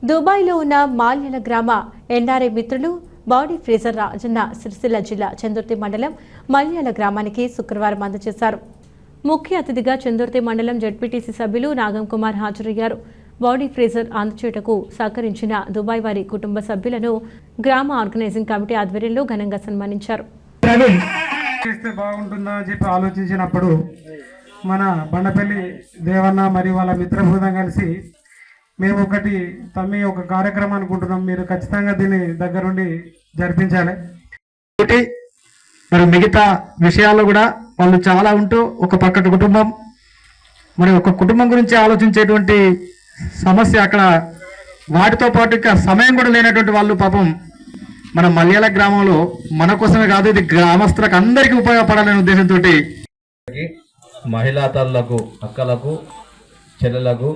దుబాయ్లో ఉన్న మాల్యాల గ్రామ ఎన్ఆర్ఐ మిత్రులు బాడీ ఫ్రీజర్ రాజన్న సిరిసిల్ల జిల్లా చందుర్తి మండలం మల్యాల గ్రామానికి శుక్రవారం అందజేశారు. ముఖ్య అతిథిగా చందుర్తి మండలం జడ్పీటీసీ సభ్యులు నాగం కుమార్ హాజరయ్యారు. బాడీ ఫ్రీజర్ అందచేటకు సహకరించిన దుబాయ్ వారి కుటుంబ సభ్యులను గ్రామ ఆర్గనైజింగ్ కమిటీ ఆధ్వర్యంలో ఘనంగా సన్మానించారు. ఆలోచించినప్పుడు మన బండపల్లి దేవన్న మరియు వాళ్ళ మిత్ర బృందం కలిసి మేము ఒక కార్యక్రమం అనుకుంటున్నాం. మీరు ఖచ్చితంగా దీన్ని దగ్గరుండి జరిపించాలి. మరి మిగతా విషయాల్లో కూడా వాళ్ళు చాలా ఉంటూ ఒక పక్కటి కుటుంబం, మరి ఒక కుటుంబం గురించి ఆలోచించేటువంటి సమస్య అక్కడ, వాటితో పాటు ఇక సమయం కూడా లేనటువంటి వాళ్ళు పాపం మన మల్యాల గ్రామంలో మన కోసమే కాదు, ఇది గ్రామస్తులకు అందరికీ ఉపయోగపడాలనే ఉద్దేశంతో మహిళా తల్లులకు, అక్కలకు, చెల్లెలకు,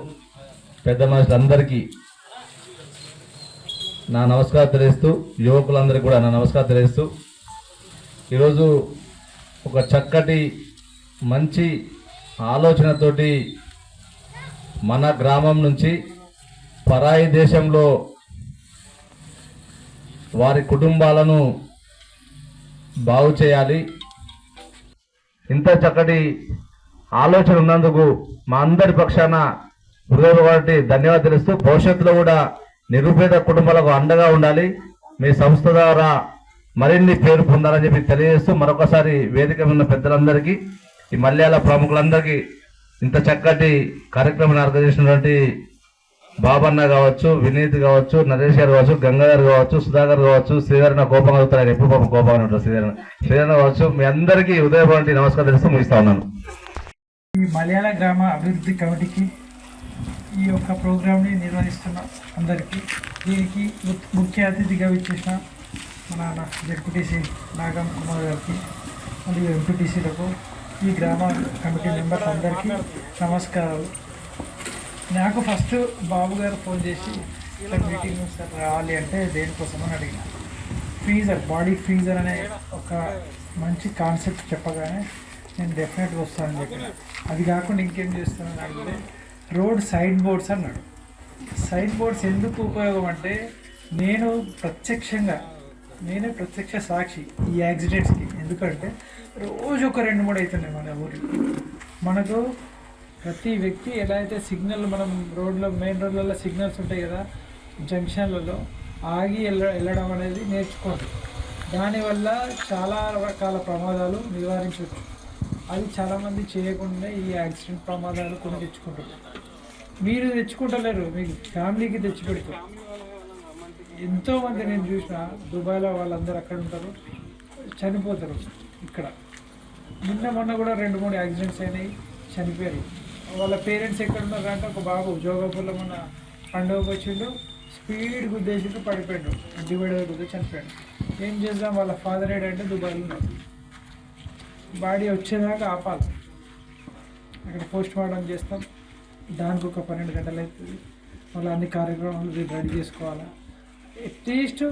పెద్ద మనుషులందరికీ నా నమస్కారం తెలియజేస్తూ, యువకులందరికీ కూడా నా నమస్కారం తెలియజేస్తూ, ఈరోజు ఒక చక్కటి మంచి ఆలోచనతోటి మన గ్రామం నుంచి పరాయి దేశంలో వారి కుటుంబాలను బాగు చేయాలి. ఇంత చక్కటి ఆలోచన ఉన్నందుకు మా అందరి పక్షాన హృదయపూర్వక ధన్యవాదాలు తెలుస్తూ, భవిష్యత్తులో కూడా నిరుపేద కుటుంబాలకు అండగా ఉండాలి, మీ సంస్థ ద్వారా మరిన్ని పేరు పొందాలని చెప్పి తెలియజేస్తూ, మరొకసారి వేదిక ఉన్న పెద్దలందరికీ, ఈ మల్యాల ప్రముఖులందరికీ, ఇంత చక్కటి కార్యక్రమాన్ని ఆర్గనైజ్ చేసినటువంటి బాబన్న కావచ్చు, వినీత్ కావచ్చు, నరేష్ గారు కావచ్చు, గంగాధర్ కావచ్చు, సుధాకర్ కావచ్చు, శ్రీధర్ నా కోపంగా అవుతారు, ఆయన ఎప్పుడు కోపంగా ఉంటారు, శ్రీధర్ కావచ్చు, మీ అందరికీ హృదయపూర్వక నమస్కారం తెలుస్తూ ముగిస్తా ఉన్నాను. ఈ మల్యాల గ్రామ అభివృద్ధి కమిటీకి ఈ యొక్క ప్రోగ్రామ్ని నిర్వహిస్తున్న అందరికీ, దీనికి ముఖ్య అతిథిగా విచ్చేసిన మన జడ్పీటీసీ నాగం కుమార్ గారికి మరియు ఎంపీటీసీలకు, ఈ గ్రామ కమిటీ మెంబర్స్ అందరికీ నమస్కారాలు. నాకు ఫస్ట్ బాబు గారు ఫోన్ చేసి మీటింగ్ సార్ రావాలి అంటే దేనికోసమని అడిగిన, ఫ్రీజర్, బాడీ ఫ్రీజర్ అనే ఒక మంచి కాన్సెప్ట్ చెప్పగానే నేను డెఫినెట్గా వస్తానని చెప్పిన. అది కాకుండా ఇంకేం చేస్తానని అడిగితే రోడ్ సైడ్ బోర్డ్స్ అన్నాడు. సైడ్ బోర్డ్స్ ఎందుకు ఉపయోగం అంటే, నేనే ప్రత్యక్ష సాక్షి ఈ యాక్సిడెంట్స్కి. ఎందుకంటే రోజు ఒక 2-3 అవుతున్నాయి మన ఊరిలో. మనకు ప్రతి వ్యక్తి ఎలా అయితే సిగ్నల్, మనం రోడ్లో మెయిన్ రోడ్లలో సిగ్నల్స్ ఉంటాయి కదా, జంక్షన్లలో ఆగి వెళ్ళడం అనేది నేర్చుకోండి. దానివల్ల చాలా రకాల ప్రమాదాలు నివారించవచ్చు. అది చాలామంది చేయకుండా ఈ యాక్సిడెంట్ ప్రమాదాలు కొని తెచ్చుకుంటారు. మీరు తెచ్చుకుంటలేరు, మీకు ఫ్యామిలీకి తెచ్చిపెడతారు. ఎంతోమంది నేను చూసిన దుబాయ్లో, వాళ్ళందరూ అక్కడ ఉంటారు, చనిపోతారు. ఇక్కడ మొన్న కూడా 2-3 యాక్సిడెంట్స్ అయినాయి, చనిపోయారు. వాళ్ళ పేరెంట్స్ ఎక్కడ ఉన్నారు అంటే, ఒక బాబు జోగాపూర్లో మన పండుగకు వచ్చిండు, స్పీడ్ గుద్దేసిండు, పడిపోయాడు, డివైడర్ గుద్దే చనిపోయాడు. ఏం చేద్దాం, వాళ్ళ ఫాదర్ ఏంటంటే దుబాయ్లో ఉన్నారు. బాడీ వచ్చేదాకా ఆపాలి, అక్కడ పోస్ట్ మార్టం చేస్తాం, దానికి ఒక 12 గంటలు అవుతుంది. మళ్ళీ అన్ని కార్యక్రమాలు రెడీ చేసుకోవాలి. అట్లీస్ట్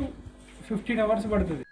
15 hours పడుతుంది.